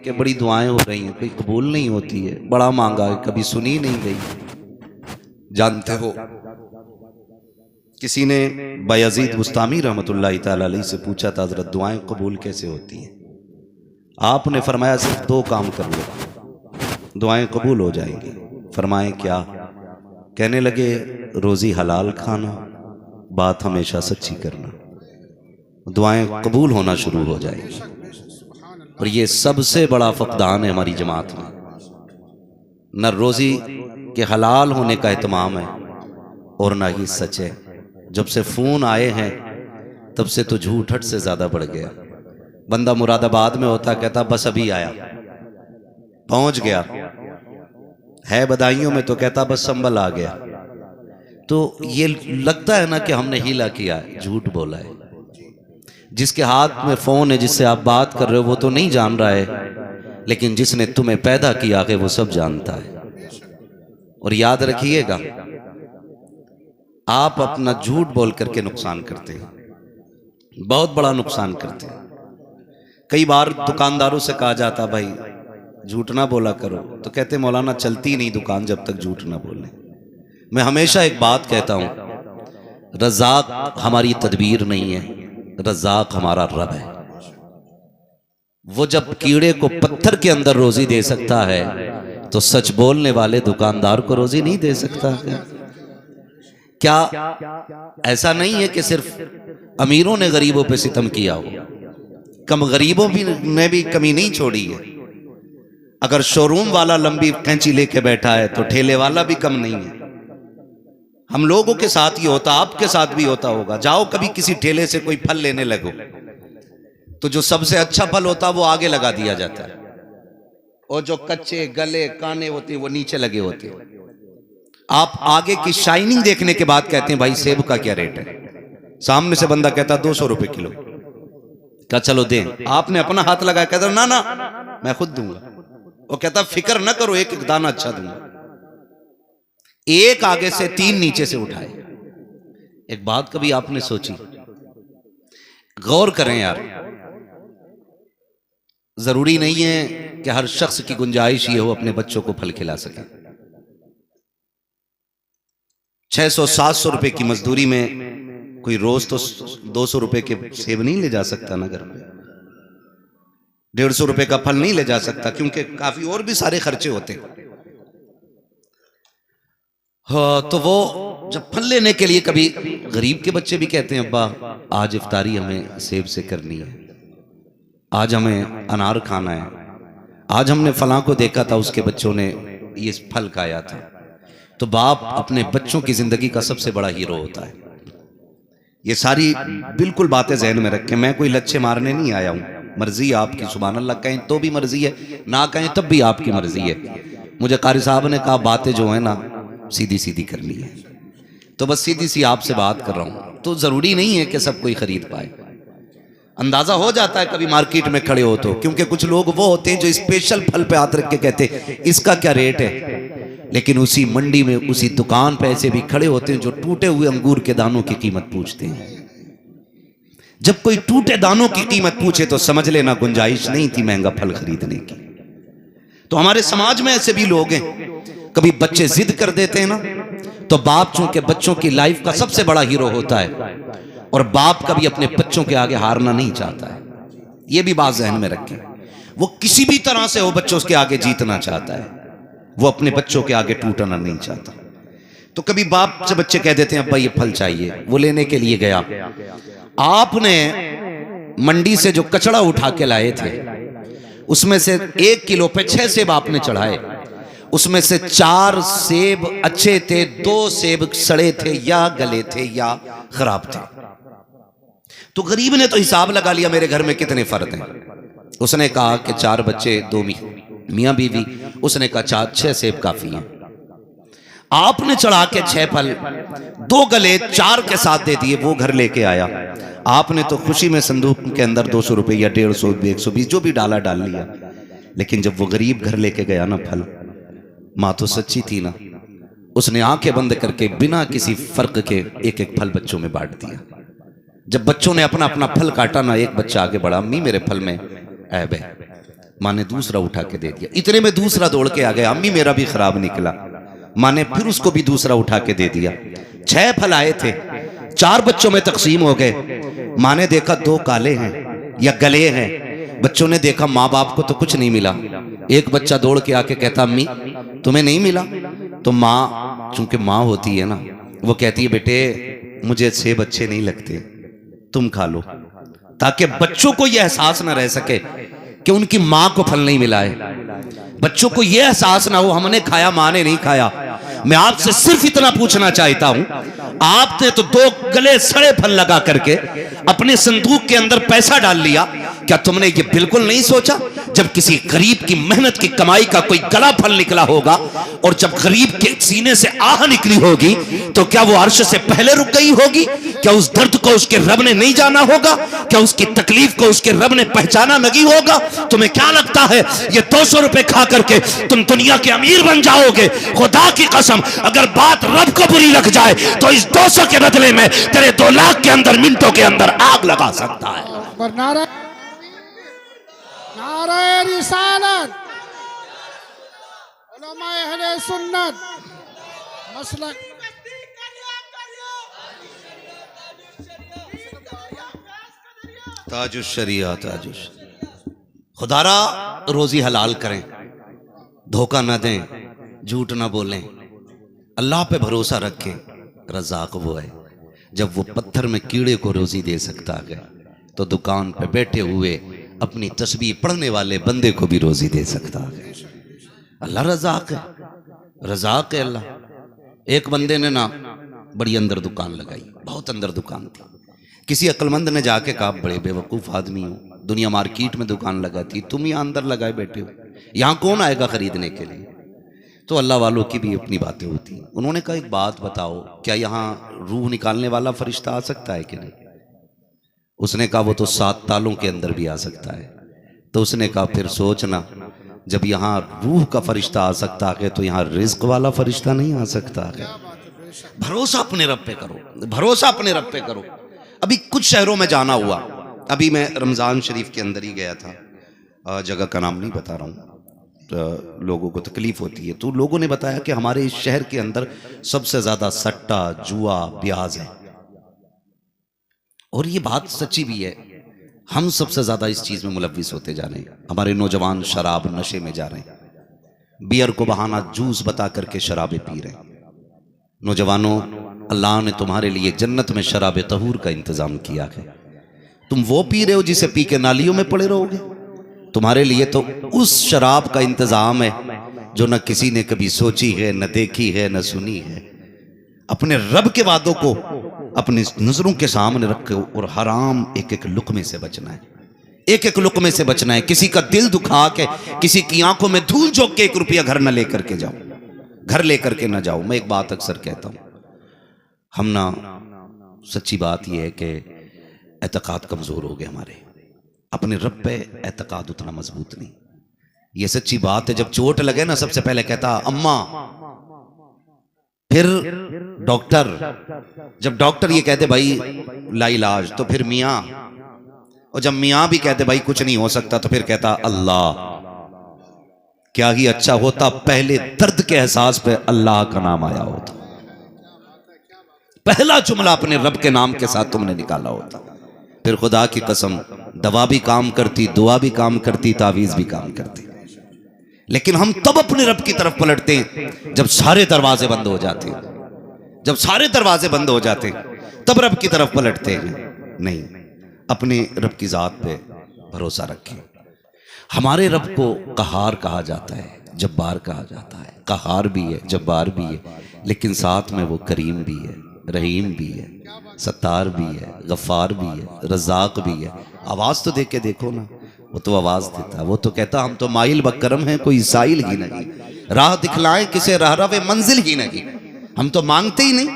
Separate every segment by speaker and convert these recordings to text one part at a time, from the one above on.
Speaker 1: कि बड़ी दुआएं हो रही हैं, कोई कबूल नहीं होती है, बड़ा मांगा है, कभी सुनी नहीं गई। जानते हो किसी ने बायजीद बुस्तामी रहमतुल्लाह तआला अलैहि से पूछा था, हज़रत दुआएं कबूल कैसे होती हैं? आपने फरमाया सिर्फ दो काम कर लो, दुआएं कबूल हो जाएंगी। फरमाए क्या? कहने लगे रोज़ी हलाल खाना, बात हमेशा सच्ची करना, दुआएं कबूल होना शुरू हो जाएंगी। और ये सबसे बड़ा फकदान है हमारी जमात में। न रोज़ी के हलाल होने का एहतमाम है और ना ही सच है। जब से फ़ोन आए हैं तब से तो झूठ हट से ज़्यादा बढ़ गया। बंदा मुरादाबाद में होता, कहता बस अभी आया, पहुंच गया, है बदायूं में तो कहता बस संभल आ गया। तो ये लगता है ना कि हमने हीला किया है, झूठ बोला है। जिसके हाथ में फ़ोन है, जिससे आप बात कर रहे हो, वो तो नहीं जान रहा है, लेकिन जिसने तुम्हें पैदा किया है वो सब जानता है। और याद रखिएगा, आप अपना झूठ बोल करके नुकसान करते हैं, बहुत बड़ा नुकसान करते हैं। कई बार दुकानदारों से कहा जाता भाई झूठ ना बोला करो, तो कहते मौलाना चलती नहीं दुकान जब तक झूठ ना बोले। मैं हमेशा एक बात कहता हूं, रज़ाक हमारी तदबीर नहीं है, रज़ाक हमारा रब है। वो जब कीड़े को पत्थर के अंदर रोजी दे सकता है तो सच बोलने वाले दुकानदार को रोजी नहीं दे सकता क्या? ऐसा नहीं है कि सिर्फ अमीरों ने गरीबों पे सितम किया हो, कम गरीबों ने भी कमी नहीं छोड़ी है। अगर शोरूम वाला लंबी कैंची लेके बैठा है तो ठेले वाला भी कम नहीं है। हम लोगों के साथ ही होता, आपके साथ भी होता होगा। जाओ कभी किसी ठेले से कोई फल लेने लगो तो जो सबसे अच्छा फल होता है वो आगे लगा दिया जाता है, और जो कच्चे गले काने होते हैं वो नीचे लगे होते हैं। आप आगे की शाइनिंग देखने के बाद कहते हैं भाई सेब का क्या रेट है? सामने से बंदा कहता 200 रुपए किलो। क्या चलो दें? आपने अपना हाथ लगाया, कहता ना ना मैं खुद दूंगा। वो कहता फिक्र न करो, एक एक दाना अच्छा दूंगा। एक आगे से 3 नीचे से उठाए। एक बात कभी आपने सोची? गौर करें यार, जरूरी नहीं है कि हर शख्स की गुंजाइश ये हो अपने बच्चों को फल खिला सके। 600-700 रुपए की मजदूरी में कोई रोज तो 200 रुपए के सेब नहीं ले जा सकता ना घर में, 150 रुपए का फल नहीं ले जा सकता, क्योंकि काफी और भी सारे खर्चे होते हैं। हाँ, तो वो जब फल लेने के लिए, कभी गरीब के बच्चे भी कहते हैं अब्बा आज इफ्तारी हमें सेब से करनी है, आज हमें अनार खाना है, आज हमने फलां को देखा था उसके बच्चों ने ये फल खाया था। तो बाप अपने बच्चों की जिंदगी का सबसे बड़ा हीरो होता है। ये सारी बिल्कुल बातें जहन में रखें। मैं कोई लच्छे मारने नहीं आया हूं, मर्जी आपकी, सुभान अल्लाह कहें तो भी मर्जी है, ना कहें तब भी आपकी मर्जी है। मुझे कारी साहब ने कहा बातें जो है ना सीधी सीधी करनी है, तो बस सीधी सी आपसे बात कर रहा हूं। तो जरूरी नहीं है कि सब कोई खरीद पाए। अंदाजा हो जाता है कभी मार्केट में खड़े हो तो, क्योंकि कुछ लोग वो होते हैं जो स्पेशल फल पे हाथ रख के कहते इसका क्या रेट है, लेकिन उसी मंडी में उसी दुकान पे ऐसे भी खड़े होते हैं जो टूटे हुए अंगूर के दानों की कीमत पूछते हैं। जब कोई टूटे दानों की कीमत पूछे तो समझ लेना गुंजाइश नहीं थी महंगा फल खरीदने की। तो हमारे समाज में ऐसे भी लोग हैं, कभी बच्चे जिद कर देते हैं ना, तो बाप चूंकि बच्चों की लाइफ का सबसे बड़ा हीरो होता है, और बाप कभी अपने बच्चों के आगे हारना नहीं चाहता है। यह भी बात जहन में रखें, वो किसी भी तरह से वो बच्चों के आगे जीतना चाहता है, वो अपने बच्चों के आगे टूटना नहीं चाहता। तो कभी बाप से बच्चे कह देते हैं अब्बा ये फल चाहिए, वो लेने के लिए गया, आपने मंडी से जो कचड़ा उठा के लाए थे उसमें से 1 किलो पे 6 सेब आपने चढ़ाए, उसमें से 4 सेब अच्छे थे, 2 सेब सड़े थे या गले थे या खराब थे। तो गरीब ने तो हिसाब लगा लिया मेरे घर में कितने फर्द हैं। उसने कहा कि 4 बच्चे, 2 मियां बीवी, उसने कहा 4-6 सेब काफी हैं। आपने चढ़ा के 6 फल, 2 गले 4 के साथ दे दिए, वो घर लेके आया। आपने तो खुशी में संदूक के अंदर 200 रुपए या 150, 120 जो भी डाला डाल लिया, लेकिन जब वो गरीब घर लेके गया ना फल, माँ तो सच्ची थी ना, उसने आंखें बंद करके बिना किसी फर्क के एक एक फल बच्चों में बांट दिया। जब बच्चों ने अपना अपना फल काटा ना, एक बच्चा आगे बढ़ा, अम्मी मेरे फल में ऐब है, माँ ने दूसरा उठा के दे दिया। इतने में दूसरा दौड़ के आ गया, अम्मी मेरा भी खराब निकला। माँ ने फिर उसको भी दूसरा उठा के दे दिया। 6 फल आए थे, 4 बच्चों में तकसीम हो गए। माँ ने देखा 2 काले हैं या गले हैं। बच्चों ने देखा माँ बाप को तो कुछ नहीं मिला। एक बच्चा दौड़ के आके कहता अम्मी तुम्हें नहीं मिला? तो माँ चूंकि माँ होती है ना, वो कहती है बेटे मुझे 6 बच्चे नहीं लगते, तुम खा लो, ताकि बच्चों को यह एहसास ना रह सके कि उनकी माँ को फल नहीं मिला है। बच्चों को यह एहसास ना हो हमने खाया माँ ने नहीं खाया। मैं आपसे सिर्फ इतना पूछना चाहता हूं, आपने तो 2 गले सड़े फल लगा करके अपने संदूक के अंदर पैसा डाल लिया, क्या तुमने ये बिल्कुल नहीं सोचा जब किसी गरीब की मेहनत की कमाई का कोई गला फल निकला होगा और जब गरीब के सीने से आह निकली होगी तो क्या वो अर्श से पहले रुक गई होगी? क्या उस दर्द को उसके रब ने नहीं जाना होगा? क्या उसकी तकलीफ को उसके रब ने पहचाना नहीं होगा? तुम्हें क्या लगता है ये 200 रुपए खा करके तुम दुनिया के अमीर बन जाओगे? खुदा की कसम अगर बात रब को बुरी लग जाए तो इस 200 के बदले में तेरे 2 लाख के अंदर मिनटों के अंदर आग लगा सकता है।
Speaker 2: नारे रिसालत, उलमाए अहले सुन्नत, मसलक
Speaker 1: ताजुश शरिया ताजुश। खुदारा रोजी हलाल करें, धोखा ना दें, झूठ ना बोलें, अल्लाह पे भरोसा रखें। रज़ाक वो है जब वो पत्थर में कीड़े को रोजी दे सकता है तो दुकान पे बैठे हुए अपनी तस्बीह पढ़ने वाले बंदे को भी रोजी दे सकता है। अल्लाह रज़ाक है, रज़ाक है अल्लाह। एक बंदे ने ना बड़ी अंदर दुकान लगाई, बहुत अंदर दुकान थी। किसी अक्लमंद ने जाके कहा बड़े बेवकूफ़ आदमी हो, दुनिया मार्केट में दुकान लगाती, तुम यहाँ अंदर लगाए बैठे हो, यहाँ कौन आएगा खरीदने के लिए? तो अल्लाह वालों की भी अपनी बातें होती। उन्होंने कहा एक बात बताओ, क्या यहाँ रूह निकालने वाला फरिश्ता आ सकता है कि नहीं? उसने कहा वो तो 7 तालों के अंदर भी आ सकता है। तो उसने कहा फिर सोचना, जब यहाँ रूह का फरिश्ता आ सकता है तो यहाँ रिज्क वाला फरिश्ता नहीं आ सकता है। भरोसा अपने रब पे करो, भरोसा अपने रब पे करो। अभी कुछ शहरों में जाना हुआ, अभी मैं रमज़ान शरीफ के अंदर ही गया था, जगह का नाम नहीं बता रहा हूँ, तो लोगों को तकलीफ होती है। तो लोगों ने बताया कि हमारे इस शहर के अंदर सबसे ज़्यादा सट्टा, जुआ, ब्याज है। और ये बात सच्ची भी है, हम सबसे ज़्यादा इस चीज़ में मुलव्विस होते जा रहे हैं। हमारे नौजवान शराब नशे में जा रहे हैं, बियर को बहाना जूस बता करके शराबें पी रहे हैं। नौजवानों, अल्लाह ने तुम्हारे लिए जन्नत में शराब तहूर का इंतज़ाम किया है। तुम वो पी रहे हो जिसे पी के नालियों में पड़े रहोगे। तुम्हारे लिए तो उस शराब का इंतज़ाम है जो न किसी ने कभी सोची है, न देखी है, न सुनी है। अपने रब के वादों को अपनी नजरों के सामने रखो और हराम एक एक लुक़मे से बचना है, एक एक लुक़मे से बचना है। किसी का दिल दुखा के, किसी की आंखों में धूल झोंक के 1 रुपया घर न लेकर के जाओ, घर लेकर के ना जाओ। मैं एक बात अक्सर कहता हूँ, हम ना, सच्ची बात यह है कि एतकाद कमज़ोर हो गए हमारे, अपने रब पे एतकाद उतना मजबूत नहीं। ये सच्ची बात है। जब चोट लगे ना सबसे पहले कहता अम्मा, फिर डॉक्टर, जब डॉक्टर ये कहते भाई लाइलाज, तो फिर मियाँ, और जब मियाँ भी कहते भाई कुछ नहीं हो सकता तो फिर कहता अल्लाह। क्या ही अच्छा होता पहले दर्द के एहसास पे अल्लाह का नाम आया होता, पहला जुमला अपने रब के नाम के साथ तुमने निकाला होता। फिर खुदा की कसम दवा भी काम करती, दुआ भी काम करती, तावीज़ भी काम करती। लेकिन हम तब अपने रब की तरफ पलटते हैं जब सारे दरवाजे बंद हो जाते हैं, जब सारे दरवाजे बंद हो जाते हैं तब रब की तरफ पलटते हैं। नहीं, अपने रब की ज़ात पे भरोसा रखें। हमारे रब को कहार कहा जाता है, जब्बार कहा जाता है। कहार भी है, जब्बार भी है, लेकिन साथ में वो करीम भी है, रहीम भी है, सत्तार भी है, गफ़ार भी है, रज़ाक भी है। आवाज़ तो देख के देखो ना, वो तो आवाज़ देता, वो तो कहता हम तो माइल बकरम हैं, कोई साइल ही नहीं, राह दिखलाएं किसे राह रवे मंजिल ही नहीं। हम तो मांगते ही नहीं,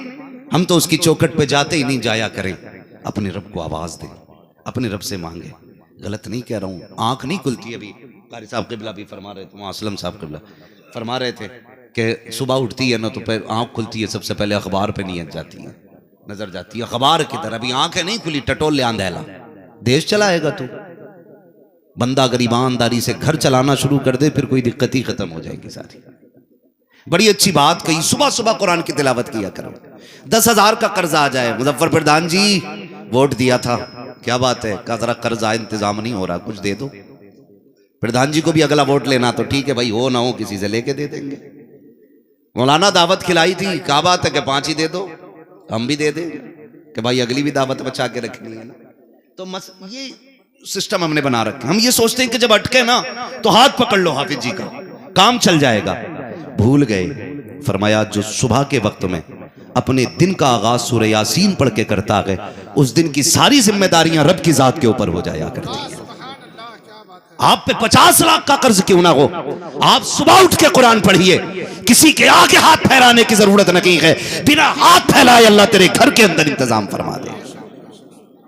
Speaker 1: हम तो उसकी चौखट पे जाते ही नहीं, जाया करें। अपने रब को आवाज़ दें, अपने रब से मांगे। गलत नहीं कह रहा हूँ, आँख नहीं खुलती। अभी कारी साहब क़िबला भी फरमा रहे थे, असलम साहब क़िबला फरमा रहे थे कि सुबह उठती है ना तो फिर आँख खुलती है, सबसे पहले अखबार पे नीयत जाती है, नजर जाती है अखबार की तरह। अभी आंखें नहीं खुली, टटोल ले आंधेला, देश चलाएगा तू, बंदा अगर ईमानदारी से घर चलाना शुरू कर दे फिर कोई दिक्कत ही खत्म हो जाएगी सारी। बड़ी अच्छी बात कही, सुबह सुबह कुरान की तिलावत किया करो। 10,000 का कर्ज आ जाए, मुजफ्फर प्रधान जी वोट दिया था, क्या बात है, कहा जरा कर्जा इंतजाम नहीं हो रहा, कुछ दे दो। प्रधान जी को भी अगला वोट लेना तो ठीक है भाई, हो ना हो किसी से लेके दे देंगे। मौलाना दावत खिलाई थी, क्या बात है कि 5 ही दे दो, हम भी दे देंगे कि भाई अगली भी दावत बचा के रखनी है ना। तो ये सिस्टम हमने बना रखे। हम ये सोचते हैं कि जब अटके ना तो हाथ पकड़ लो हाफिज जी का, काम चल जाएगा। भूल गए। फरमाया जो सुबह के वक्त में अपने दिन का आगाज सूरह यासीन पढ़ के करता है, उस दिन की सारी जिम्मेदारियां रब की जात के ऊपर हो जाया करती हैं। आप पे 50 लाख का कर्ज क्यों ना हो, आप सुबह उठ के कुरान पढ़िए, किसी के आगे हाथ फैलाने की जरूरत नहीं है। बिना हाथ फैलाए अल्लाह तेरे घर के अंदर इंतजाम फरमा दे।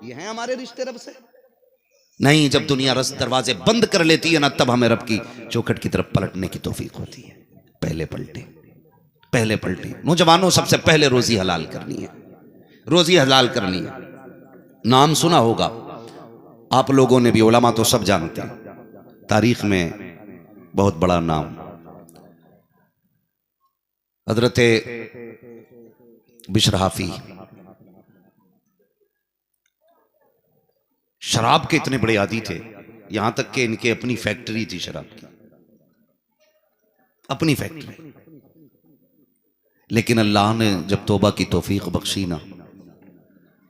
Speaker 1: ये है हमारे रिश्ते रब से। नहीं, जब दुनिया दरवाजे बंद कर लेती है ना, तब हमें रब की चौखट की तरफ पलटने की तौफीक होती है। पहले पलटे, पहले पलटे। नौजवानों, सबसे पहले रोजी हलाल करनी है, रोजी हलाल करनी है। नाम सुना होगा आप लोगों ने भी, उलमा तो सब जानते हैं, तारीख में बहुत बड़ा नाम हजरत बिशर हाफी। शराब के इतने बड़े आदी थे, यहां तक कि इनके अपनी फैक्ट्री थी शराब की, अपनी फैक्ट्री। लेकिन अल्लाह ने जब तौबा की तौफीक बख्शी ना,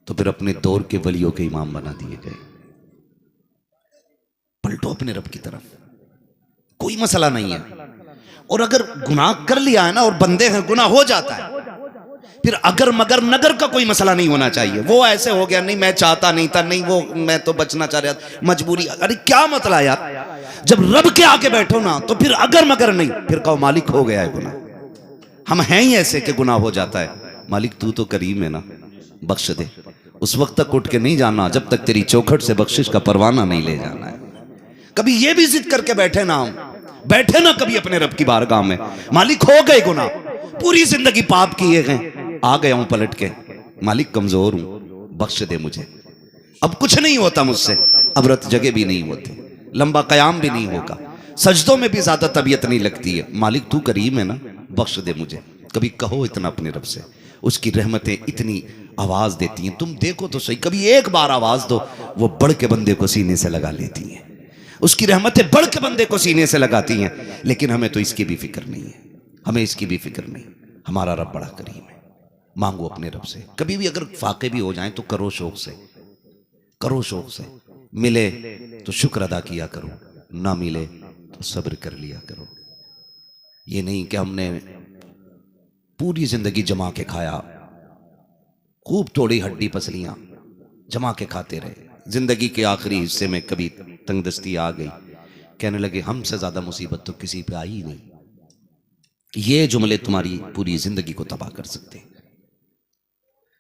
Speaker 1: तो फिर अपने दौर के वलियों के इमाम बना दिए गए। पलटो अपने रब की तरफ, कोई मसला नहीं है। और अगर गुनाह कर लिया है ना, और बंदे हैं, गुनाह हो जाता है, फिर अगर मगर नगर का कोई मसला नहीं होना चाहिए। वो ऐसे हो गया, नहीं मैं चाहता नहीं था, नहीं वो मैं तो बचना चाह रहा था, मजबूरी। अरे क्या मतलब यार, जब रब के आके बैठो ना तो फिर अगर मगर नहीं, फिर कहो मालिक हो गया है गुनाह। हम हैं ही ऐसे कि गुनाह हो जाता है, मालिक तू तो करीम है ना, बख्श दे। उस वक्त तक उठ के नहीं जाना जब तक तेरी चौखट से बख्शिश का परवाना नहीं ले जाना है। कभी ये भी जिद करके बैठे ना, हम बैठे ना कभी अपने रब की बारगाह में, मालिक हो गए गुनाह, पूरी जिंदगी पाप किए गए, आ गया हूं पलट के, मालिक कमजोर हूं, बख्श दे मुझे, अब कुछ नहीं होता मुझसे, अब रत जगह भी नहीं होती, लंबा कयाम भी नहीं होगा, सजदों में भी ज्यादा तबीयत नहीं लगती है, मालिक तू करीम है ना, बख्श दे मुझे। कभी कहो इतना अपने रब से, उसकी रहमतें इतनी आवाज देती हैं। तुम देखो तो सही, कभी एक बार आवाज दो, वो बढ़ के बंदे को सीने से लगा लेती हैं। उसकी रहमतें बढ़ के बंदे को सीने से लगाती हैं। लेकिन हमें तो इसकी भी फिक्र नहीं है, हमें इसकी भी फिक्र नहीं। हमारा रब बड़ा करीम है। मांगो अपने रब से, कभी भी अगर फाके भी हो जाएं तो करो शौक से, करो शौक से। मिले तो शुक्र अदा किया करो, ना मिले तो सब्र कर लिया करो। ये नहीं कि हमने पूरी जिंदगी जमा के खाया, खूब तोड़ी हड्डी पसलियां जमा के खाते रहे, जिंदगी के आखिरी हिस्से में कभी तंगदस्ती आ गई, कहने लगे हमसे ज्यादा मुसीबत तो किसी पे आई ही नहीं। ये जुमले तुम्हारी पूरी जिंदगी को तबाह कर सकते हैं।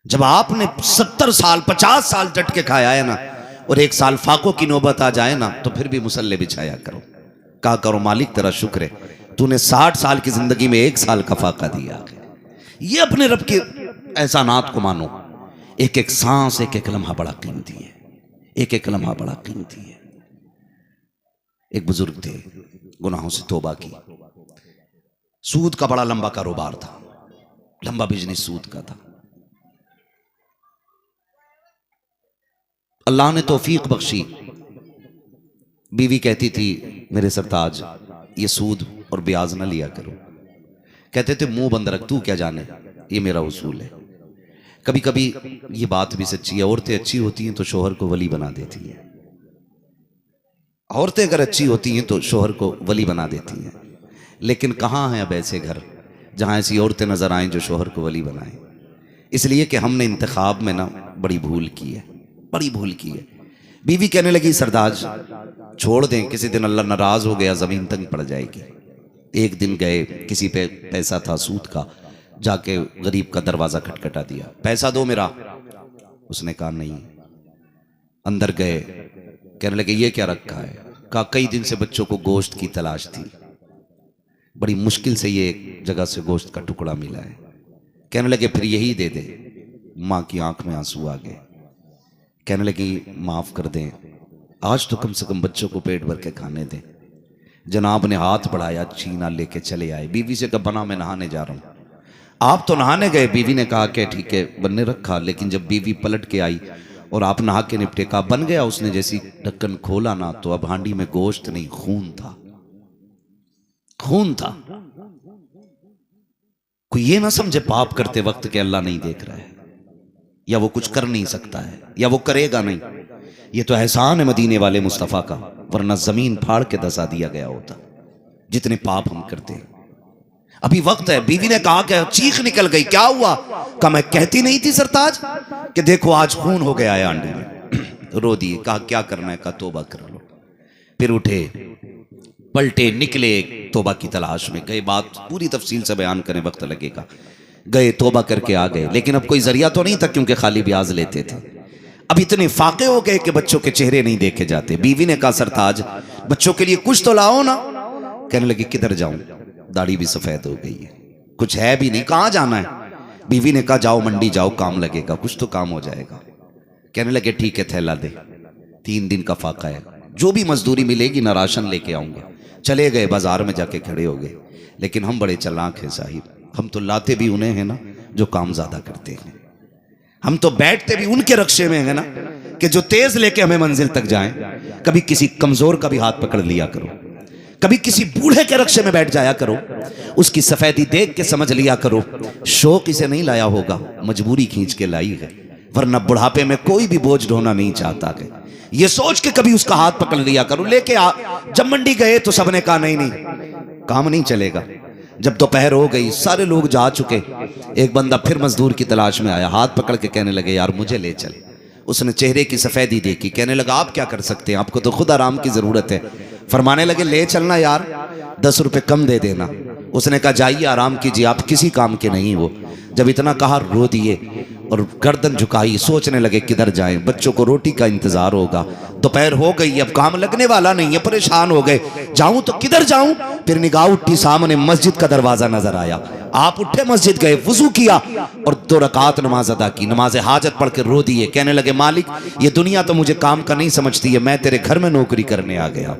Speaker 1: जब आपने 70 साल 50 साल डट के खाया है ना, और 1 साल फाकों की नौबत आ जाए ना, तो फिर भी मुसल्ले बिछाया करो, कहा करो मालिक तेरा शुक्र है, तूने 60 साल की जिंदगी में 1 साल का फाका दिया। ये अपने रब के एहसानात को मानो। एक एक सांस, एक एक लम्हा बड़ा कीमती है, एक एक लम्हा बड़ा कीमती है। एक बुजुर्ग थे, गुनाहों से तौबा की, सूद का बड़ा लंबा कारोबार था, लंबा बिजनेस सूद का था। अल्लाह ने तौफीक बख्शी, बीवी कहती थी मेरे सरताज ये सूद और ब्याज ना लिया करो। कहते थे मुंह बंद रख, तू क्या जाने, ये मेरा उसूल है। कभी कभी ये बात भी सच्ची है, औरतें अच्छी होती हैं तो शोहर को वली बना देती हैं। औरतें अगर अच्छी होती हैं तो शोहर को वली बना देती हैं। लेकिन कहाँ हैं अब ऐसे घर जहाँ ऐसी औरतें नजर आएं जो शोहर को वली बनाएं। इसलिए कि हमने इंतखाब में ना बड़ी भूल की है, बड़ी भूल की है। बीवी कहने लगी सरदाज छोड़ दें, किसी दिन अल्लाह नाराज हो गया जमीन तंग पड़ जाएगी। एक दिन गए, किसी पे पैसा था सूद का, जाके गरीब का दरवाजा खटखटा दिया, पैसा दो मेरा। उसने कहा नहीं। अंदर गए, कहने लगे ये क्या रखा है। कहा कई दिन से बच्चों को गोश्त की तलाश थी, बड़ी मुश्किल से ये एक जगह से गोश्त का टुकड़ा मिला है। कहने लगे फिर यही दे दे। माँ की आंख में आंसू आ गए, कहने लगी माफ कर दें, आज तो कम से कम बच्चों को पेट भर के खाने दें। जनाब ने हाथ बढ़ाया, छीना लेके चले आए। बीवी से कहा बना मैं नहाने जा रहा हूँ। आप तो नहाने गए, बीवी ने कहा कि ठीक है बनने रखा। लेकिन जब बीवी पलट के आई और आप नहा के निपटे, कहा बन गया। उसने जैसी ढक्कन खोला ना तो अब हांडी में गोश्त नहीं, खून था, खून था। कोई ये ना समझे पाप करते वक्त कि अल्लाह नहीं देख रहा है या वो कुछ कर नहीं सकता है या वो करेगा नहीं। ये तो एहसान है मदीने वाले मुस्तफ़ा का, वरना जमीन फाड़ के धसा दिया गया होता जितने पाप हम करते हैं। अभी वक्त है। बीवी ने कहा कि चीख निकल गई, क्या हुआ? कहा मैं कहती नहीं थी सरताज कि देखो आज खून हो गया है आंडी में। रो दिए। कहा क्या करना है? कहा तौबा कर लो। फिर उठे, पलटे, निकले तौबा की तलाश में। गए, बात पूरी तफसील से बयान करें वक्त लगेगा। गए, तौबा करके आ गए। लेकिन अब कोई जरिया तो नहीं था क्योंकि खाली ब्याज लेते थे। अब इतने फाके हो गए कि बच्चों के चेहरे नहीं देखे जाते। बीवी ने कहा सरताज बच्चों के लिए कुछ तो लाओ ना। कहने लगी किधर जाऊं, दाढ़ी भी सफेद हो गई है, कुछ है भी नहीं, कहां जाना है? बीवी ने कहा जाओ मंडी जाओ, काम लगेगा, कुछ तो काम हो जाएगा। कहने लगे ठीक है थैला दे, 3 दिन का फाका है, जो भी मजदूरी मिलेगी ना राशन लेके आऊंगा। चले गए, बाजार में जाके खड़े हो गए। लेकिन हम बड़े चालाक हैं साहिब, हम तो लाते भी उन्हें हैं ना जो काम ज्यादा करते हैं। हम तो बैठते भी उनके रक्षे में है ना कि जो तेज लेके हमें मंजिल तक जाएं। कभी किसी कमजोर का भी हाथ पकड़ लिया करो, कभी किसी बूढ़े के रक्षे में बैठ जाया करो, उसकी सफेदी देख के समझ लिया करो शौक इसे नहीं लाया होगा, मजबूरी खींच के लाई है, वरना बुढ़ापे में कोई भी बोझ ढोना नहीं चाहता है। ये सोच के कभी उसका हाथ पकड़ लिया करो। लेके आ, जब मंडी गए तो सबने कहा नहीं नहीं काम नहीं चलेगा। जब दोपहर हो गई, सारे लोग जा चुके, एक बंदा फिर मजदूर की तलाश में आया, हाथ पकड़ के कहने लगे यार मुझे ले चल। उसने चेहरे की सफेदी देखी, कहने लगा आप क्या कर सकते हैं, आपको तो खुद आराम की जरूरत है। फरमाने लगे ले चलना यार, 10 रुपए कम दे देना। उसने कहा जाइए आराम कीजिए, आप किसी काम के नहीं हो। जब इतना कहा रो दिए और गर्दन झुकाई, सोचने लगे किधर जाएं, बच्चों को रोटी का इंतजार होगा, दोपहर हो गई, अब काम लगने वाला नहीं है, परेशान हो गए, जाऊं तो किधर जाऊं। फिर निगाह उठी, सामने मस्जिद का दरवाजा नजर आया। आप उठे, मस्जिद गए, वुजू किया और 2 रकात नमाज अदा की, नमाज हाजत पढ़ के रो दिए। कहने लगे मालिक ये दुनिया तो मुझे काम का नहीं समझती है, मैं तेरे घर में नौकरी करने आ गया,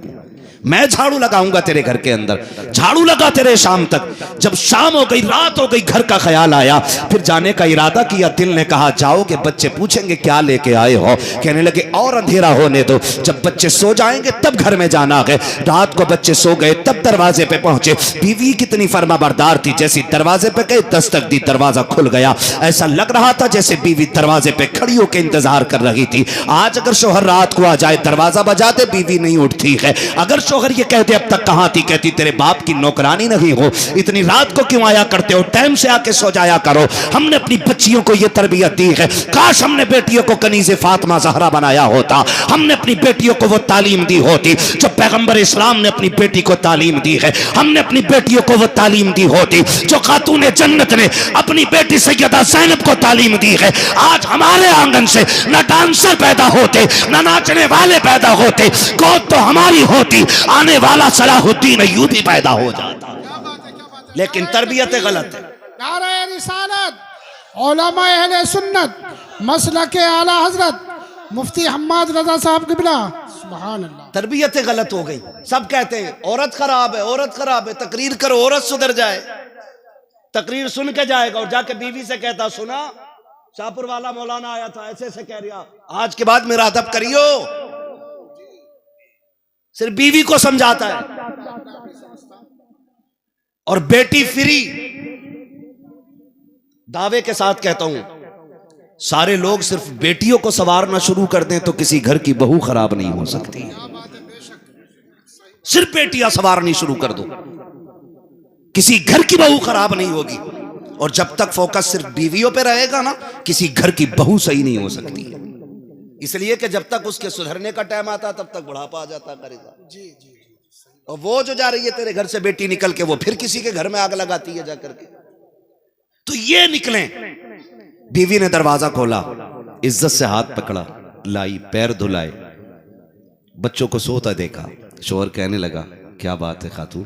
Speaker 1: मैं झाड़ू लगाऊंगा तेरे घर के अंदर, झाड़ू लगा तेरे शाम तक। जब शाम हो गई, रात हो गई, घर का ख्याल आया, फिर जाने का इरादा किया। दिल ने कहा जाओगे, बच्चे पूछेंगे क्या लेके आए हो। कहने लगे और अंधेरा होने दो, जब बच्चे सो जाएंगे तब घर में जाना है। रात को बच्चे सो गए, तब दरवाजे पे पहुंचे। बीवी कितनी फर्माबरदार थी, जैसे दरवाजे पे गए दस्तक दी, दरवाजा खुल गया। ऐसा लग रहा था जैसे बीवी दरवाजे पे खड़ी होकर इंतजार कर रही थी। आज अगर शोहर रात को आ जाए, दरवाजा बजाते, बीवी नहीं उठती है। अगर शोहर ये कहते अब तक कहां थी, कहती तेरे बाप की नौकरानी नहीं हो, इतनी रात को क्यों आया करते हो, टाइम से आके सो जाया करो। हमने अपनी बच्चियों को ये तरबियत दी है, काश हमने बेटियों को कनीज़े फातिमा ज़हरा बनाया होता, हमने अपनी बेटियों को वो तालीम दी होती जो पैगंबर इस्लाम ने अपनी बेटी को तालीम दी है, हमने अपनी बेटियों को वो तालीम दी होती जो खातून जन्नत ने अपनी बेटी सैयदा ज़ैनब को तालीम दी है। आज हमारे आंगन से न डांसर पैदा होते, न नाचने वाले पैदा होते, गोद तो हमारी होती, आने वाला सलाहुद्दीन अय्यूबी पैदा हो जाता। लेकिन तरबियत गलत है।
Speaker 2: नारे रिसालत, उलमा अहले सुन्नत, मसलक आला हजरत मुफ्ती हम्माद रजा साहब क़िबला, सुभान अल्लाह।
Speaker 1: तरबियत गलत हो गई। सब कहते हैं औरत खराब है, औरत खराब है, तकरीर करो औरत सुधर जाए। तकरीर सुन के जाएगा और जाके बीवी से कहता सुना शाहपुर वाला मौलाना आया था, ऐसे ऐसे कह रहा, आज के बाद मेरा अदब करियो। सिर्फ बीवी को समझाता है और बेटी फ्री। दावे के साथ कहता हूं सारे लोग सिर्फ बेटियों को संवारना शुरू कर दें तो किसी घर की बहू खराब नहीं हो सकती। सिर्फ बेटियां संवारनी शुरू कर दो, किसी घर की बहू खराब नहीं होगी। और जब तक फोकस सिर्फ बीवियों पे रहेगा ना, किसी घर की बहू सही नहीं हो सकती। इसलिए कि जब तक उसके सुधरने का टाइम आता तब तक बुढ़ापा आ जाता करेगा। जी जी। और वो जो जा रही है तेरे घर से बेटी निकल के, वो फिर किसी के घर में आग लगाती है जाकर के। तो ये निकले। बीवी ने दरवाजा खोला, इज्जत से हाथ पकड़ा, लाई, पैर धुलाए, बच्चों को सोता देखा। शोहर कहने लगा क्या बात है खातून,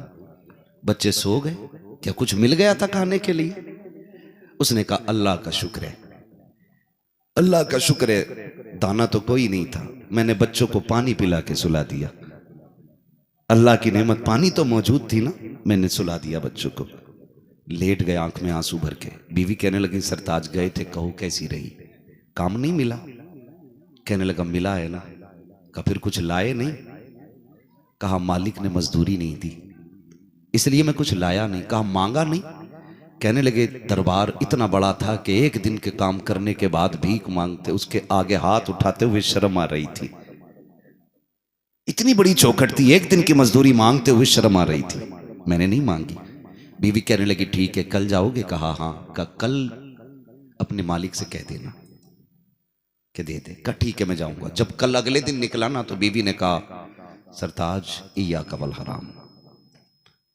Speaker 1: बच्चे सो गए क्या, कुछ मिल गया था खाने के लिए? उसने कहा अल्लाह का शुक्र है, अल्लाह का शुक्र है, दाना तो कोई नहीं था, मैंने बच्चों को पानी पिला के सुला दिया। अल्लाह की नेमत पानी तो मौजूद थी ना, मैंने सुला दिया बच्चों को। लेट गए आंख में आंसू भर के। बीवी कहने लगी सरताज गए थे, कहो कैसी रही? काम नहीं मिला? कहने लगा मिला है ना। कहा फिर कुछ लाए नहीं? कहा मालिक ने मजदूरी नहीं दी इसलिए मैं कुछ लाया नहीं। कहा मांगा नहीं? कहने लगे दरबार इतना बड़ा था कि एक दिन के काम करने के बाद भीख मांगते उसके आगे हाथ उठाते हुए शर्म आ रही थी। इतनी बड़ी चौखट थी, एक दिन की मजदूरी मांगते हुए शर्म आ रही थी। मैंने नहीं मांगी। बीवी कहने लगी ठीक है कल जाओगे? कहा हाँ। कहा कल अपने मालिक से कह देना कि दे दे। कहा ठीक है मैं जाऊंगा। जब कल अगले दिन निकला ना तो बीवी ने कहा सरताज इया कवल हराम,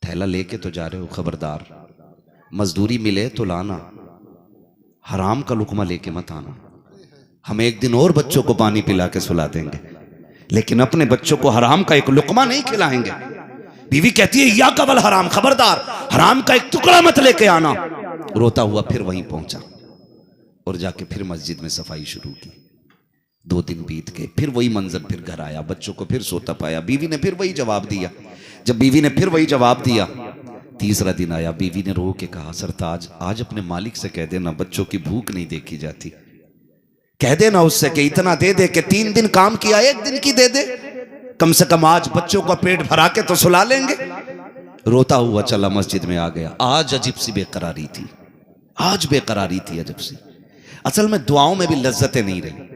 Speaker 1: थैला लेके तो जा रहे हो, खबरदार मजदूरी मिले तो लाना, हराम का लुकमा लेके मत आना। हम एक दिन और बच्चों को पानी पिला के सुला देंगे लेकिन अपने बच्चों को हराम का एक लुकमा नहीं खिलाएंगे। बीवी कहती है या कवल हराम, खबरदार हराम का एक टुकड़ा मत लेके आना। रोता हुआ फिर वहीं पहुंचा और जाके फिर मस्जिद में सफाई शुरू की। 2 दिन बीत गए, फिर वही मंजर, फिर घर आया, बच्चों को फिर सोता पाया। बीवी ने फिर वही जवाब दिया। जब बीवी ने फिर वही जवाब दिया, तीसरा दिन आया, बीवी ने रो के कहा सरताज आज अपने मालिक से कह देना बच्चों की भूख नहीं देखी जाती। कह देना उससे कि इतना दे दे कि 3 दिन काम किया 1 दिन की दे दे, कम से कम आज बच्चों का पेट भरा के तो सुला लेंगे। रोता हुआ चला मस्जिद में आ गया। आज अजीब सी बेकरारी थी, आज बेकरारी थी अजीब सी। असल में दुआओं में भी लज्जतें नहीं रही,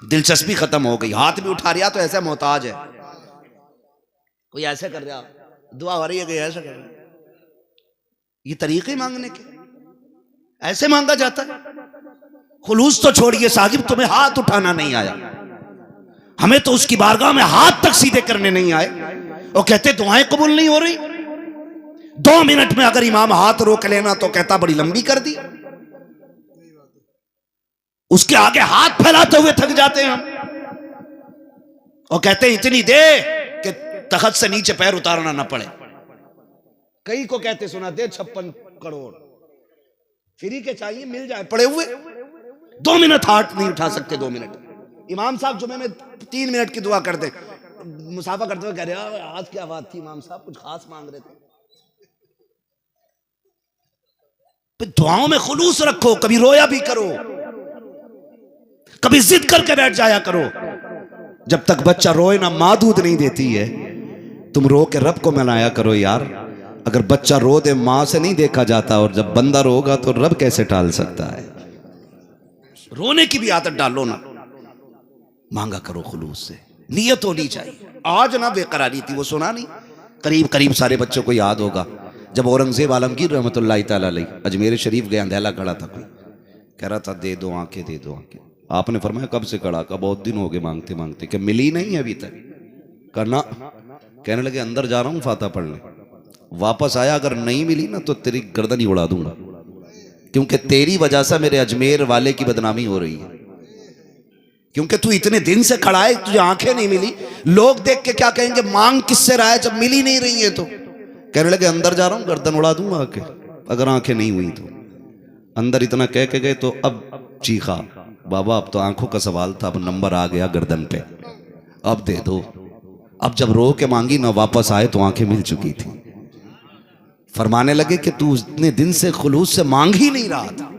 Speaker 1: दिलचस्पी खत्म हो गई। हाथ भी उठा रिया तो ऐसा मोहताज है, कोई ऐसे कर रहा, दुआ हो रही है कोई ऐसा कर रहा। ये तरीके मांगने के, ऐसे मांगा जाता है? खुलूस तो छोड़िए साहिब, तुम्हें हाथ उठाना नहीं आया, हमें तो उसकी बारगाह में हाथ तक सीधे करने नहीं आए और कहते दुआएं कबूल नहीं हो रही। 2 मिनट में अगर इमाम हाथ रोक लेना तो कहता बड़ी लंबी कर दी। उसके आगे हाथ फैलाते हुए थक जाते हैं हम और कहते हैं इतनी दे कि तख्त से नीचे पैर उतारना ना पड़े। कई को कहते सुना दे 56 करोड़ फ्री के चाहिए, मिल जाए पड़े हुए। 2 मिनट हाथ नहीं उठा सकते। 2 मिनट इमाम साहब जुमे में 3 मिनट की दुआ करते, मुसाफा करते हुए कह रहे आज क्या बात थी इमाम साहब, कुछ खास मांग रहे थे। दुआओं में खुलूस रखो, कभी रोया भी करो, कभी जिद करके बैठ जाया करो। जब तक बच्चा रोए ना माँ दूध नहीं देती है, तुम रो के रब को मनाया करो यार। अगर बच्चा रो दे माँ से नहीं देखा जाता, और जब बंदा रोगा तो रब कैसे टाल सकता है। रोने की भी आदत डालो ना, मांगा करो खुलूस से, नियत होनी चाहिए। आज ना बेकरारी थी, वो सुना नहीं, करीब करीब सारे बच्चों को याद होगा जब औरंगजेब आलमगीर रहमतुल्लाह तआला अलैह अजमेर शरीफ गया, अंधेला खड़ा था, कोई कह रहा था दे दो आंखें, दे दो आंखें। आपने फरमाया कब से खड़ा? का बहुत दिन हो गए मांगते मांगते। क्या मिली नहीं अभी तक? करना। कहने लगे अंदर जा रहा हूं फाता पढ़ने। वापस आया, अगर नहीं मिली ना तो तेरी गर्दन ही उड़ा दूंगा, क्योंकि तेरी वजह से मेरे अजमेर वाले की बदनामी हो रही है। क्योंकि तू इतने दिन से खड़ा है, तुझे आंखें नहीं मिली, लोग देख के क्या कहेंगे मांग किससे रहा है जब मिली नहीं रही है तो। कहने लगे अंदर जा रहा हूं, गर्दन उड़ा दूंगा आके अगर आंखें नहीं हुई तो। अंदर इतना कह के गए तो अब चीखा, बाबा अब तो आंखों का सवाल था, अब नंबर आ गया गर्दन पे, अब दे दो। अब जब रो के मांगी ना वापस आए तो आंखें मिल चुकी थी। फरमाने लगे कि तू इतने दिन से खुलूस से मांग ही नहीं रहा था,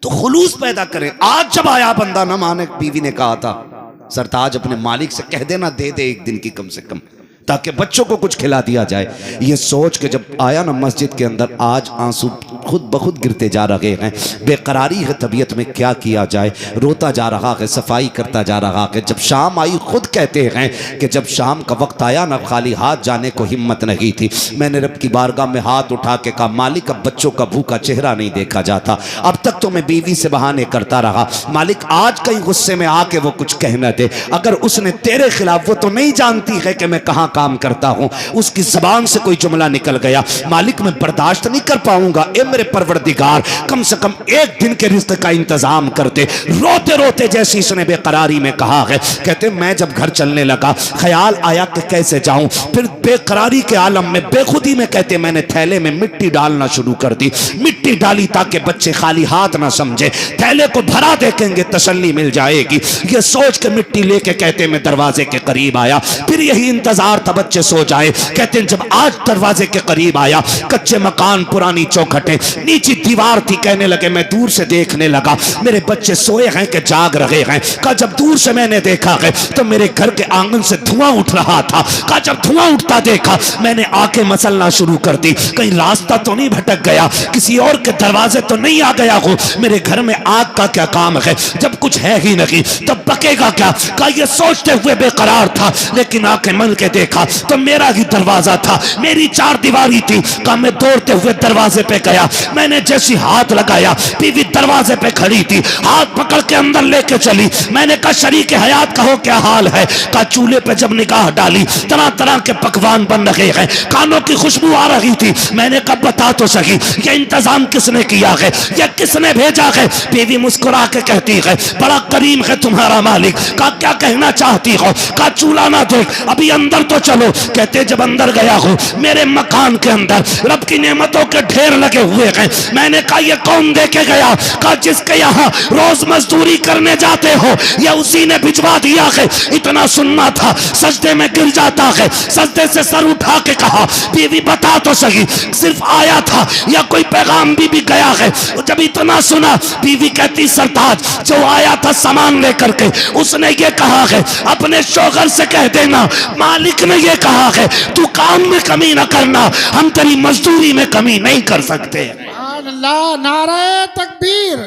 Speaker 1: तो खुलूस पैदा करें। आज जब आया बंदा ना माने, बीवी ने कहा था सरताज अपने मालिक से कह देना दे दे 1 दिन की कम से कम, ताकि बच्चों को कुछ खिला दिया जाए। ये सोच के जब आया ना मस्जिद के अंदर, आज आंसू खुद ब खुद गिरते जा रहे हैं। बेकरारी है तबीयत में, क्या किया जाए। रोता जा रहा है, सफाई करता जा रहा है। जब शाम आई, खुद कहते हैं कि जब शाम का वक्त आया ना, खाली हाथ जाने को हिम्मत नहीं थी। मैंने रब की बारगाह में हाथ उठा के कहा मालिक अब बच्चों का भूखा चेहरा नहीं देखा जाता। अब तक तो मैं बीवी से बहाने करता रहा, मालिक आज कहीं गुस्से में आके वो कुछ कहना दे। अगर उसने तेरे खिलाफ, वो तो नहीं जानती है कि मैं कहाँ काम करता हूँ, उसकी जबान से कोई जुमला निकल गया, मालिक मैं बर्दाश्त नहीं कर पाऊंगा। ए
Speaker 3: मेरे परवरदिगार कम से कम एक दिन के रिज़्क़ का इंतजाम करते। रोते रोते जैसी इसने बेकरारी में कहा है, कहते मैं जब घर चलने लगा ख्याल आया कि कैसे जाऊं, फिर बेकरारी के आलम में बेखुदी में कहते मैंने थैले में मिट्टी डालना शुरू कर दी। मिट्टी डाली ताकि बच्चे खाली हाथ ना समझे, थैले को भरा देखेंगे तसल्ली मिल जाएगी। ये सोच के मिट्टी लेके कहते मैं दरवाजे के करीब आया, फिर यही इंतजार था बच्चे सो जाए। कहते जब आज दरवाजे के करीब आया, कच्चे मकान, पुरानी चौखटें, नीचे दीवार थी, कहने लगे मैं दूर से देखने लगा मेरे बच्चे सोए हैं कि जाग रहे हैं। कहा जब दूर से मैंने देखा है तो मेरे घर के आंगन से धुआं उठ रहा था। कहा जब धुआं उठता देखा मैंने आंखें मसलना शुरू कर दी, कहीं रास्ता तो नहीं भटक गया, किसी और के दरवाजे तो नहीं आ गया हो, मेरे घर में आग का क्या काम है, जब कुछ है ही नहीं तब पकेगा क्या। कहा ये सोचते हुए बेकरार था, लेकिन आंखें मन के देखा तो मेरा ही दरवाजा था, मेरी चार दीवारी थी। कहा मैं दौड़ते हुए दरवाजे पे गया, मैंने जैसी हाथ लगाया बीवी दरवाजे पे खड़ी थी, हाथ पकड़ के अंदर लेके चली। मैंने कहा शरीक हयात कहो क्या हाल है। कहा चूल्हे पे जब निगाह डाली तरह तरह के पकवान बन रहे हैं, कानों की खुशबू आ रही थी। मैंने कहा बता तो सही ये इंतजाम किसने किया है, ये किसने भेजा है। बीवी मुस्कुरा के कहती है बड़ा करीम है तुम्हारा मालिक। कहा क्या कहना चाहती हो। कहा चूल्हा ना देख अभी अंदर तो चलो। कहते जब अंदर गया हो मेरे मकान के अंदर रब की नेमतों के ढेर लगे हुए हैं। मैंने कहा ये कौन देके गया। कहा जिसके यहाँ रोज मजदूरी करने जाते हो या उसी ने भिजवा दिया है। इतना सुनना था सजदे में गिर जाता है। सजदे से सर उठा के कहा बीवी बता तो सही सिर्फ आया था या कोई पैगाम भी गया है। जब इतना सुना बीवी कहती सरताज जो आया था सामान लेकर के उसने ये कहा है अपने शोहर से कह देना मालिक ने ये कहा है तू काम में कमी ना करना, हम तेरी मजदूरी में कमी नहीं कर सकते।
Speaker 2: अल्लाह, नारे तकबीर,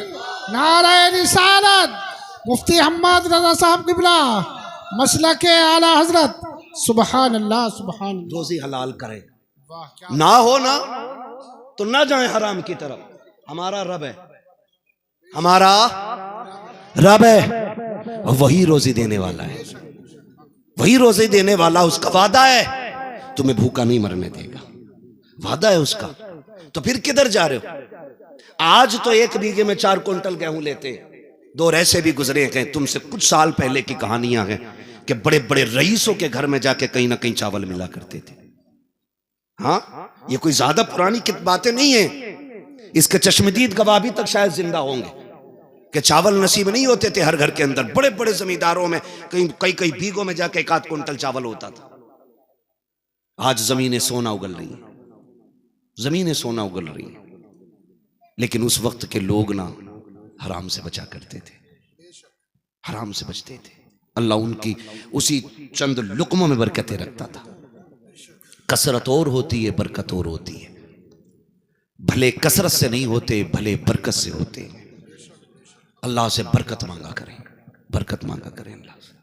Speaker 2: नारे रिसालत, मुफ्ती हम्माद रजा साहब किबला, मसलक आला हजरत, सुबहान अल्लाह सुबहान अल्लाह।
Speaker 3: रोजी हलाल करे,
Speaker 2: वाह क्या
Speaker 3: ना हो ना तो ना जाए हराम की तरफ। हमारा रब है, हमारा रब है, वही रोजी देने वाला है, वही रोजी देने वाला। उसका वादा है तुम्हें भूखा नहीं मरने देगा, वादा है उसका। तो फिर किधर जा रहे हो। आज तो एक बीघे में 4 कुंटल गेहूं लेते, दौर ऐसे भी गुजरे हैं तुमसे कुछ साल पहले की कहानियां हैं कि बड़े बड़े रईसों के घर में जाके कहीं ना कहीं चावल मिला करते थे। हाँ ये कोई ज्यादा पुरानी बातें नहीं है, इसके चश्मदीद गवाह भी तक शायद जिंदा होंगे कि चावल नसीब नहीं होते थे हर घर के अंदर। बड़े बड़े जमींदारों में कई कई बीघों में जाके 1 आध कुंटल चावल होता था। आज जमीनें सोना उगल रही हैं, जमीनें सोना उगल रही हैं, लेकिन उस वक्त के लोग ना हराम से बचा करते थे, हराम से बचते थे। अल्लाह उनकी उसी चंद लुकमों में बरकतें रखता था। कसरत और होती है, बरकत और होती है। भले कसरत से नहीं होते, भले बरकत से होते हैं। अल्लाह से बरकत मांगा करें, बरकत मांगा करें अल्लाह से।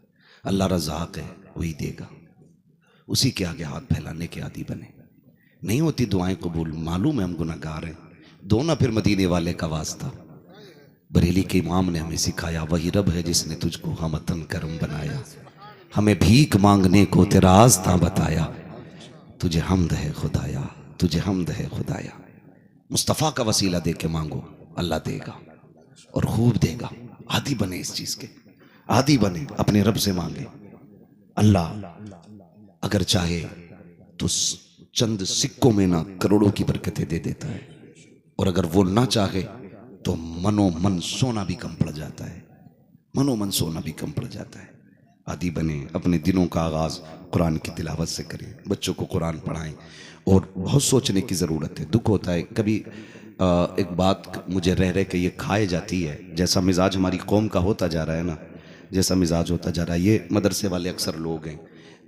Speaker 3: अल्लाह रज़ाक़ है, वही देगा। उसी के आगे हाथ फैलाने के आदी बने। नहीं होती दुआएं कबूल, मालूम है हम गुनहगार हैं, दो ना फिर मदीने वाले का वास्ता। बरेली के इमाम ने हमें सिखाया वही रब है जिसने तुझको हमतन करम बनाया, हमें भीख मांगने को तेरा आस्था बताया, तुझे हमद है खुदाया, तुझे हमद है खुदाया। मुस्तफ़ा का वसीला दे के मांगो, अल्लाह देगा और खूब देगा। आदी बने इस चीज के, आदी बने, अपने रब से मांगे। अल्लाह अगर चाहे तो चंद सिक्कों में ना करोड़ों की बरकतें दे देता है, और अगर वो ना चाहे तो मनो मन सोना भी कम पड़ जाता है, मनो मन सोना भी कम पड़ जाता है। आदी बने, अपने दिनों का आगाज़ कुरान की तिलावत से करें, बच्चों को कुरान पढ़ाएं। और बहुत सोचने की ज़रूरत है। दुख होता है कभी एक बात मुझे रह रहे कि ये खाए जाती है, जैसा मिजाज हमारी कौम का होता जा रहा है ना, जैसा मिजाज होता जा रहा है। ये मदरसे वाले अक्सर लोग हैं,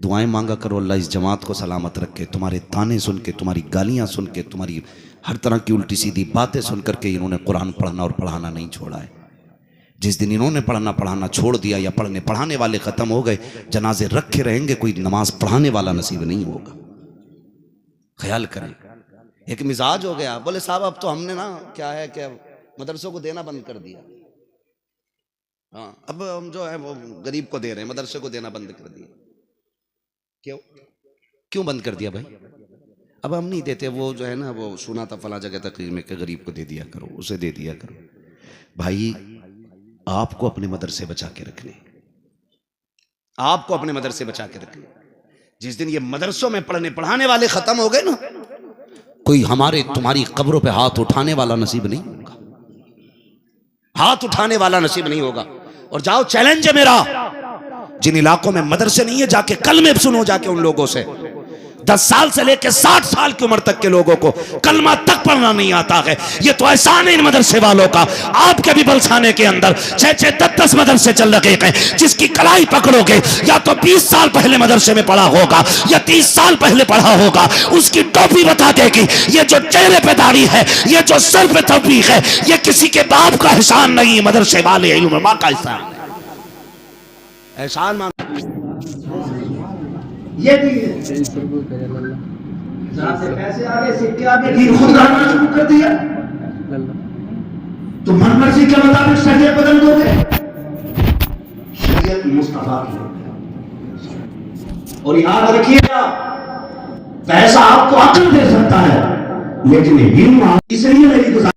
Speaker 3: दुआएं मांगा करो अल्लाह इस जमात को सलामत रखे। तुम्हारे ताने सुन के, तुम्हारी गालियाँ सुन के, तुम्हारी हर तरह की उल्टी सीधी बातें सुन करके इन्होंने कुरान पढ़ना और पढ़ाना नहीं छोड़ा है। जिस दिन इन्होंने पढ़ना पढ़ाना छोड़ दिया या पढ़ने पढ़ाने वाले ख़त्म हो गए, जनाजे रखे रहेंगे, कोई नमाज पढ़ाने वाला नसीब नहीं होगा। ख्याल करें। एक मिजाज हो गया, बोले साहब अब तो हमने ना क्या है कि मदरसों को देना बंद कर दिया। हाँ अब हम जो है वो गरीब को दे रहे हैं, मदरसे को देना बंद कर दिया। क्यों क्यों बंद कर दिया भाई?
Speaker 1: अब हम नहीं देते, वो जो है ना, वो सुना था फला जगह तकरीर में कि गरीब को दे दिया करो, उसे दे दिया करो। भाई आपको अपने मदरसे बचा के रखने, आपको अपने मदरसे बचा के रखने। जिस दिन ये मदरसों में पढ़ने पढ़ाने वाले खत्म हो गए ना, कोई हमारे तुम्हारी कब्रों पे हाथ उठाने वाला नसीब नहीं होगा, हाथ उठाने वाला नसीब नहीं होगा। और जाओ, चैलेंज है मेरा, जिन इलाकों में मदरसे नहीं है जाके कलमे सुनो, जाके उन लोगों से। 10 साल से लेकर 60 साल की उम्र तक के लोगों को कलमा तक पढ़ना नहीं आता है। ये तो एहसान है इन मदरसे वालों का। आपके भी बलसाने के अंदर 6-6, 10-10 मदरसे चल रहे हैं। जिसकी कलाई पकड़ोगे, या तो 20 साल पहले मदरसे में पढ़ा होगा या 30 साल पहले पढ़ा होगा, उसकी टोपी बता देगी। ये जो चेहरे पे दाढ़ी है, ये जो सर पे टोपी है, ये किसी के बाप का एहसान नहीं, मदरसे वाले उलमा का एहसान है। एहसान मान
Speaker 3: ये जहाँ से पैसे आगे सिक्के आगे दीन खुद लाना शुरू कर दिया, तो मन मर्जी के मुताबिक शरीयत बदल दोगे। शरीयत मुस्तफा की, और याद रखिएगा, पैसा आपको अक्ल दे सकता है, लेकिन हिम्मत इसलिए नहीं गुजार